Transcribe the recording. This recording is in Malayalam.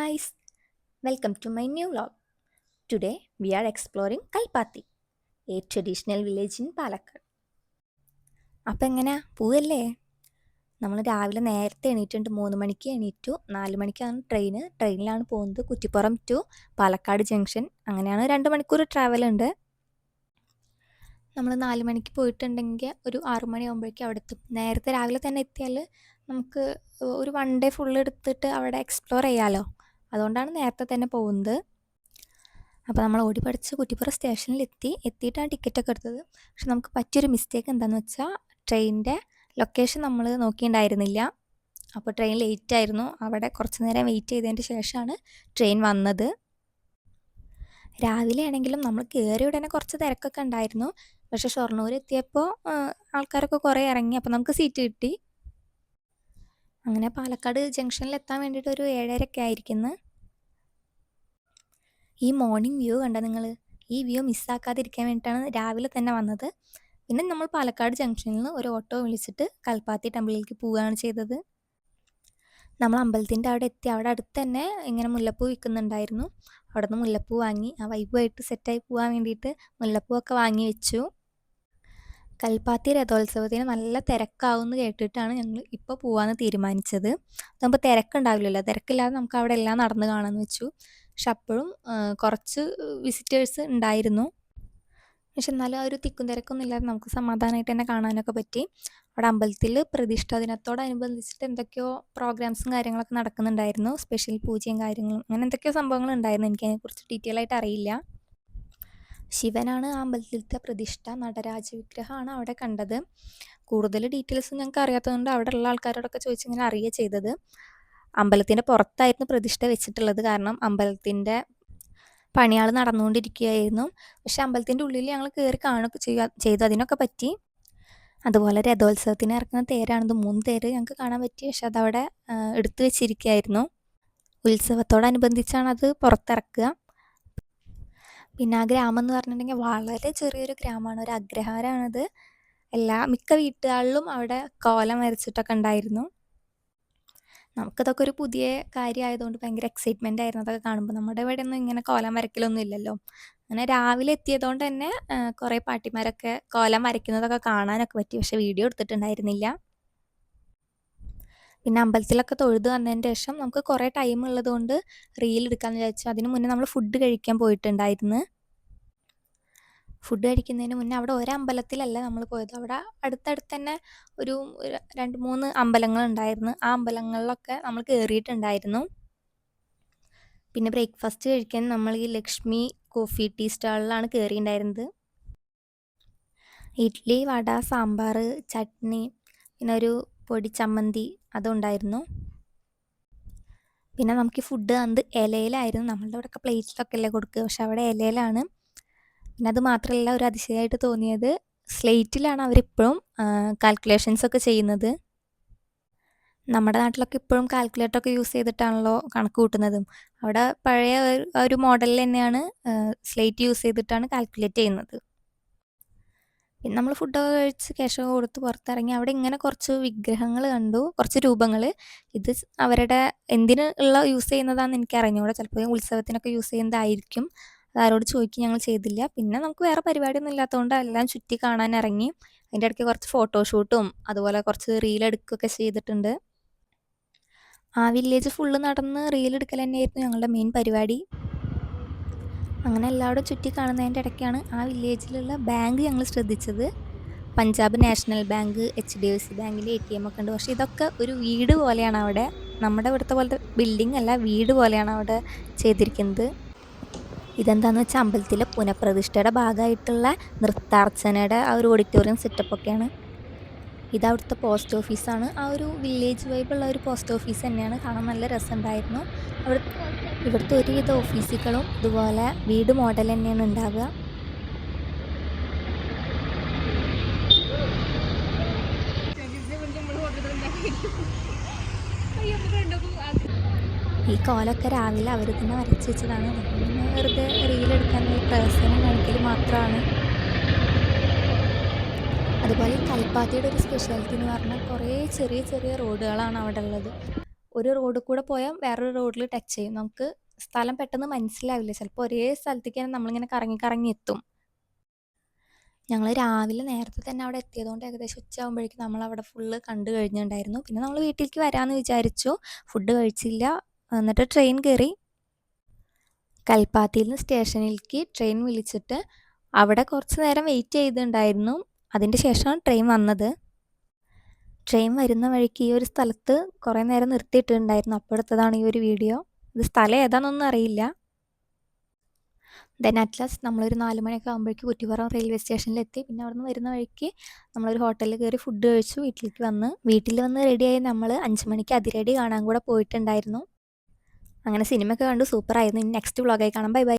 guys, welcome to my new vlog. Today we are exploring Kalpati, a traditional village in Palakkad. അപ്പോൾ എങ്ങനെയാ പോവല്ലേ? നമ്മൾ രാവിലെ നേരത്തെ എണീറ്റുണ്ട്. 3 മണിക്ക് എണീറ്റു. 4 മണിക്കാണ് ട്രെയിനിലാണ് പോകുന്നത്. Kuttippuram to Palakkad junction. അങ്ങനെയാണ് 2 മണിക്കൂർ ട്രാവൽ ഉണ്ട്. നമ്മൾ 4 മണിക്ക് പോയിട്ടുണ്ടെങ്കിൽ ഒരു 6 മണിയാകുമ്പോഴേക്കും അവിടെ എത്തും. നേരത്തെ രാവിലെ തന്നെ എത്തിയാൽ നമുക്ക് ഒരു 1 ഡേ ഫുള്ള് എടുത്തിട്ട് അവിടെ എക്സ്പ്ലോർ ചെയ്യാമല്ലോ. അതുകൊണ്ടാണ് നേരത്തെ തന്നെ പോകുന്നത്. അപ്പോൾ നമ്മൾ ഓടി പഠിച്ച് കുറ്റിപ്പുറം എത്തിയിട്ടാണ് ടിക്കറ്റൊക്കെ എടുത്തത്. പക്ഷെ നമുക്ക് പറ്റിയൊരു മിസ്റ്റേക്ക് എന്താണെന്ന് വെച്ചാൽ ട്രെയിനിൻ്റെ ലൊക്കേഷൻ നമ്മൾ നോക്കിയിട്ടുണ്ടായിരുന്നില്ല. അപ്പോൾ ട്രെയിൻ ലേറ്റ് ആയിരുന്നു. അവിടെ കുറച്ച് നേരം വെയിറ്റ് ചെയ്തതിൻ്റെ ശേഷമാണ് ട്രെയിൻ വന്നത്. രാവിലെ ആണെങ്കിലും നമ്മൾ കയറിയ ഉടനെ കുറച്ച് തിരക്കൊക്കെ ഉണ്ടായിരുന്നു. പക്ഷേ ഷൊർണൂർ എത്തിയപ്പോൾ ആൾക്കാരൊക്കെ കുറേ ഇറങ്ങി. അപ്പോൾ നമുക്ക് സീറ്റ് കിട്ടി. അങ്ങനെ പാലക്കാട് ജംഗ്ഷനിൽ എത്താൻ വേണ്ടിയിട്ട് ഒരു 7:30 ആയിരിക്കുന്നു. ഈ മോർണിംഗ് വ്യൂ കണ്ട നിങ്ങൾ? ഈ വ്യൂ മിസ്സാക്കാതിരിക്കാൻ വേണ്ടിയിട്ടാണ് രാവിലെ തന്നെ വന്നത്. പിന്നെ നമ്മൾ പാലക്കാട് ജംഗ്ഷനിൽ നിന്ന് ഒരു ഓട്ടോ വിളിച്ചിട്ട് കൽപ്പാത്തി ടെമ്പിളിലേക്ക് പോവുകയാണ് ചെയ്തത്. നമ്മൾ അമ്പലത്തിൻ്റെ അവിടെ എത്തി. അവിടെ അടുത്ത് തന്നെ ഇങ്ങനെ മുല്ലപ്പൂ വിൽക്കുന്നുണ്ടായിരുന്നു. അവിടെ നിന്ന് മുല്ലപ്പൂ വാങ്ങി ആ വൈബുമായിട്ട് സെറ്റായി പോകാൻ വേണ്ടിയിട്ട് മുല്ലപ്പൂവൊക്കെ വാങ്ങി വെച്ചു. കൽപ്പാത്തി രഥോത്സവത്തിന് നല്ല തിരക്കാവുമെന്ന് കേട്ടിട്ടാണ് ഞങ്ങൾ ഇപ്പോൾ പോകാമെന്ന് തീരുമാനിച്ചത്. നമുക്ക് തിരക്കുണ്ടാവില്ലല്ലോ. തിരക്കില്ലാതെ നമുക്ക് അവിടെ എല്ലാം നടന്ന് കാണാമെന്ന് വെച്ചു. പക്ഷെ അപ്പോഴും കുറച്ച് വിസിറ്റേഴ്സ് ഉണ്ടായിരുന്നു. പക്ഷെ എന്നാലും ആ ഒരു തിക്കും തിരക്കൊന്നും ഇല്ലാതെ നമുക്ക് സമാധാനമായിട്ട് തന്നെ കാണാനൊക്കെ പറ്റി. അവിടെ അമ്പലത്തിൽ പ്രതിഷ്ഠാ ദിനത്തോടനുബന്ധിച്ചിട്ട് എന്തൊക്കെയോ പ്രോഗ്രാംസും കാര്യങ്ങളൊക്കെ നടക്കുന്നുണ്ടായിരുന്നു. സ്പെഷ്യൽ പൂജയും കാര്യങ്ങളും അങ്ങനെ എന്തൊക്കെയോ സംഭവങ്ങളുണ്ടായിരുന്നു. എനിക്കതിനെക്കുറിച്ച് ഡീറ്റെയിൽ ആയിട്ട് അറിയില്ല. ശിവനാണ് ആ അമ്പലത്തിലത്തെ പ്രതിഷ്ഠ. നടരാജ വിഗ്രഹമാണ് അവിടെ കണ്ടത്. കൂടുതൽ ഡീറ്റെയിൽസ് ഞങ്ങൾക്ക് അറിയാത്തതുകൊണ്ട് അവിടെ ഉള്ള ആൾക്കാരോടൊക്കെ ചോദിച്ചിങ്ങനെ അറിയുക ചെയ്തത്. അമ്പലത്തിൻ്റെ പുറത്തായിരുന്നു പ്രതിഷ്ഠ വെച്ചിട്ടുള്ളത്. കാരണം അമ്പലത്തിൻ്റെ പണിയാൾ നടന്നുകൊണ്ടിരിക്കുകയായിരുന്നു. പക്ഷെ അമ്പലത്തിൻ്റെ ഉള്ളിൽ ഞങ്ങൾ കയറി കാണുകയൊക്കെ ചെയ്തു. അതിനൊക്കെ പറ്റി. അതുപോലെ രഥോത്സവത്തിന് ഇറക്കുന്ന തേരാണിത്. 3 തേര് ഞങ്ങൾക്ക് കാണാൻ പറ്റി. പക്ഷെ അതവിടെ എടുത്തു വെച്ചിരിക്കുകയായിരുന്നു. ഉത്സവത്തോടനുബന്ധിച്ചാണ് അത് പുറത്തിറക്കുക. പിന്നെ ആ ഗ്രാമം എന്ന് പറഞ്ഞിട്ടുണ്ടെങ്കിൽ വളരെ ചെറിയൊരു ഗ്രാമമാണ്. ഒരു അഗ്രഹാരമാണത്. മിക്ക വീട്ടുകളിലും അവിടെ കോലം വരച്ചിട്ടൊക്കെ ഉണ്ടായിരുന്നു. നമുക്കതൊക്കെ ഒരു പുതിയ കാര്യമായതുകൊണ്ട് ഭയങ്കര എക്സൈറ്റ്മെൻ്റ് ആയിരുന്നു അതൊക്കെ കാണുമ്പോൾ. നമ്മുടെ ഇവിടെ ഒന്നും ഇങ്ങനെ കോലം വരയ്ക്കലൊന്നും ഇല്ലല്ലോ. അങ്ങനെ രാവിലെ എത്തിയതുകൊണ്ട് തന്നെ കുറേ പാട്ടിമാരൊക്കെ കോലം വരയ്ക്കുന്നതൊക്കെ കാണാനൊക്കെ പറ്റി. പക്ഷെ വീഡിയോ എടുത്തിട്ടുണ്ടായിരുന്നില്ല. പിന്നെ അമ്പലത്തിലൊക്കെ തൊഴുത് വന്നതിന് ശേഷം നമുക്ക് കുറേ ടൈം ഉള്ളതുകൊണ്ട് റീൽ എടുക്കാമെന്ന് വിചാരിച്ചു. അതിന് മുന്നേ നമ്മൾ ഫുഡ് കഴിക്കാൻ പോയിട്ടുണ്ടായിരുന്നു. ഫുഡ് കഴിക്കുന്നതിന് മുന്നേ അവിടെ ഒരമ്പലത്തിലല്ല നമ്മൾ പോയത്. അവിടെ അടുത്തടുത്ത് തന്നെ ഒരു 2-3 അമ്പലങ്ങളുണ്ടായിരുന്നു. ആ അമ്പലങ്ങളിലൊക്കെ നമ്മൾ കയറിയിട്ടുണ്ടായിരുന്നു. പിന്നെ ബ്രേക്ക്ഫാസ്റ്റ് കഴിക്കാൻ നമ്മൾ ഈ ലക്ഷ്മി കോഫി ടീ സ്റ്റാളിലാണ് കയറിയിട്ടുണ്ടായിരുന്നത്. ഇഡ്ഡലി, വട, സാമ്പാർ, ചട്നി, പിന്നെ ഒരു പൊടി ചമ്മന്തി അതുണ്ടായിരുന്നു. പിന്നെ നമുക്ക് ഈ ഫുഡ് ഇലയിലായിരുന്നു. നമ്മളുടെ ഇവിടെയൊക്കെ പ്ലേറ്റിലൊക്കെ അല്ലേ കൊടുക്കുക. പക്ഷെ അവിടെ ഇലയിലാണ്. പിന്നെ അത് മാത്രമല്ല, ഒരു അതിശയമായിട്ട് തോന്നിയത് സ്ലേറ്റിലാണ് അവരിപ്പോഴും കാൽക്കുലേഷൻസ് ഒക്കെ ചെയ്യുന്നത്. നമ്മുടെ നാട്ടിലൊക്കെ ഇപ്പോഴും കാൽക്കുലേറ്ററൊക്കെ യൂസ് ചെയ്തിട്ടാണല്ലോ കണക്ക് കൂട്ടുന്നതും. അവിടെ പഴയ ഒരു മോഡലിൽ തന്നെയാണ് സ്ലേറ്റ് യൂസ് ചെയ്തിട്ടാണ് കാൽക്കുലേറ്റ് ചെയ്യുന്നത്. പിന്നെ നമ്മൾ ഫുഡൊക്കെ കഴിച്ച് ക്യാഷൊക്കെ കൊടുത്ത് പുറത്തിറങ്ങി. അവിടെ ഇങ്ങനെ കുറച്ച് വിഗ്രഹങ്ങൾ കണ്ടു, കുറച്ച് രൂപങ്ങൾ. ഇത് അവരുടെ എന്തിന് യൂസ് ചെയ്യുന്നതാണെന്ന് എനിക്ക് അറിഞ്ഞൂടാ. ചിലപ്പോൾ ഉത്സവത്തിനൊക്കെ യൂസ് ചെയ്യുന്നതായിരിക്കും. അതാരോട് ചോദിക്കും ഞങ്ങൾ ചെയ്തില്ല. പിന്നെ നമുക്ക് വേറെ പരിപാടിയൊന്നും ഇല്ലാത്തതുകൊണ്ട് എല്ലാം ചുറ്റി കാണാൻ ഇറങ്ങി. അതിൻ്റെ ഇടയ്ക്ക് കുറച്ച് ഫോട്ടോഷൂട്ടും അതുപോലെ കുറച്ച് റീൽ എടുക്കുകയൊക്കെ ചെയ്തിട്ടുണ്ട്. ആ വില്ലേജ് ഫുള്ള് നടന്ന് റീൽ എടുക്കൽ തന്നെയായിരുന്നു ഞങ്ങളുടെ മെയിൻ പരിപാടി. അങ്ങനെ എല്ലാവരും ചുറ്റി കാണുന്നതിൻ്റെ ഇടയ്ക്കാണ് ആ വില്ലേജിലുള്ള ബാങ്ക് ഞങ്ങൾ ശ്രദ്ധിച്ചത്. പഞ്ചാബ് നാഷണൽ ബാങ്ക്, HDFC ബാങ്കിൻ്റെ ATM ഒക്കെ ഉണ്ട്. പക്ഷേ ഇതൊക്കെ ഒരു വീട് പോലെയാണ് അവിടെ. നമ്മുടെ ഇവിടുത്തെ പോലത്തെ ബിൽഡിംഗ് അല്ല, വീട് പോലെയാണ് അവിടെ ചെയ്തിരിക്കുന്നത്. ഇതെന്താണെന്ന് വെച്ചാൽ അമ്പലത്തിലെ പുനഃപ്രതിഷ്ഠയുടെ ഭാഗമായിട്ടുള്ള നൃത്താർച്ചനയുടെ ആ ഒരു ഓഡിറ്റോറിയം സെറ്റപ്പൊക്കെയാണ്. ഇതവിടുത്തെ പോസ്റ്റ് ഓഫീസാണ്. ആ ഒരു വില്ലേജ് വൈബുള്ള ഒരു പോസ്റ്റ് ഓഫീസ് തന്നെയാണ്. കാണാൻ നല്ല രസമുണ്ടായിരുന്നു. ഇവിടുത്തെ ഒരുവിധ ഓഫീസുകളും ഇതുപോലെ വീട് മോഡൽ തന്നെയാണ് ഉണ്ടാവുക. ഈ കോലമൊക്കെ രാവിലെ അവർ തന്നെ വരച്ച് വെച്ചതാണ്. പിന്നെ വെറുതെ റീലെടുക്കാൻ പ്രദർശനം കാണിക്കൽ മാത്രമാണ്. അതുപോലെ കൽപ്പാത്തിയുടെ ഒരു സ്പെഷ്യാലിറ്റി എന്ന് പറഞ്ഞാൽ കുറേ ചെറിയ ചെറിയ റോഡുകളാണ് അവിടെ ഉള്ളത്. ഒരു റോഡിൽ കൂടെ പോയാൽ വേറൊരു റോഡിൽ ടച്ച് ചെയ്യും. നമുക്ക് സ്ഥലം പെട്ടെന്ന് മനസ്സിലാവില്ല. ചിലപ്പോൾ ഒരേ സ്ഥലത്തേക്ക് തന്നെ നമ്മളിങ്ങനെ കറങ്ങി കറങ്ങി എത്തും. ഞങ്ങൾ രാവിലെ നേരത്തെ തന്നെ അവിടെ എത്തിയതുകൊണ്ട് ഏകദേശം ഉച്ചയാകുമ്പോഴേക്കും നമ്മളവിടെ ഫുള്ള് കണ്ടു കഴിഞ്ഞിട്ടുണ്ടായിരുന്നു. പിന്നെ നമ്മൾ വീട്ടിലേക്ക് വരാമെന്ന് വിചാരിച്ചു. ഫുഡ് കഴിച്ചില്ല. എന്നിട്ട് ട്രെയിൻ കയറി. കൽപ്പാത്തിയിൽ നിന്ന് സ്റ്റേഷനിലേക്ക് ട്രെയിൻ വിളിച്ചിട്ട് അവിടെ കുറച്ച് നേരം വെയിറ്റ് ചെയ്തിട്ടുണ്ടായിരുന്നു. അതിൻ്റെ ശേഷമാണ് ട്രെയിൻ വന്നത്. ട്രെയിൻ വരുന്ന വഴിക്ക് ഈ ഒരു സ്ഥലത്ത് കുറേ നേരം നിർത്തിയിട്ടുണ്ടായിരുന്നു. അപ്പോൾ എടുത്തതാണ് ഈ ഒരു വീഡിയോ. ഇത് സ്ഥലം ഏതാണെന്നൊന്നും അറിയില്ല. ദെൻ അറ്റ് ലാസ്റ്റ് നമ്മളൊരു 4 മണിയൊക്കെ ആകുമ്പോഴേക്ക് കുറ്റിപ്പുറം റെയിൽവേ സ്റ്റേഷനിലെത്തി. പിന്നെ അവിടെ നിന്ന് വരുന്ന വഴിക്ക് നമ്മളൊരു ഹോട്ടലിൽ കയറി ഫുഡ് കഴിച്ചു. വീട്ടിൽ വന്ന് റെഡിയായി നമ്മൾ 5 മണിക്ക് അതിരടി കാണാൻ കൂടെ പോയിട്ടുണ്ടായിരുന്നു. അങ്ങനെ സിനിമയൊക്കെ കണ്ടു. സൂപ്പറായിരുന്നു. ഇനി നെക്സ്റ്റ് വ്ളോഗായി കാണാം. Bye bye.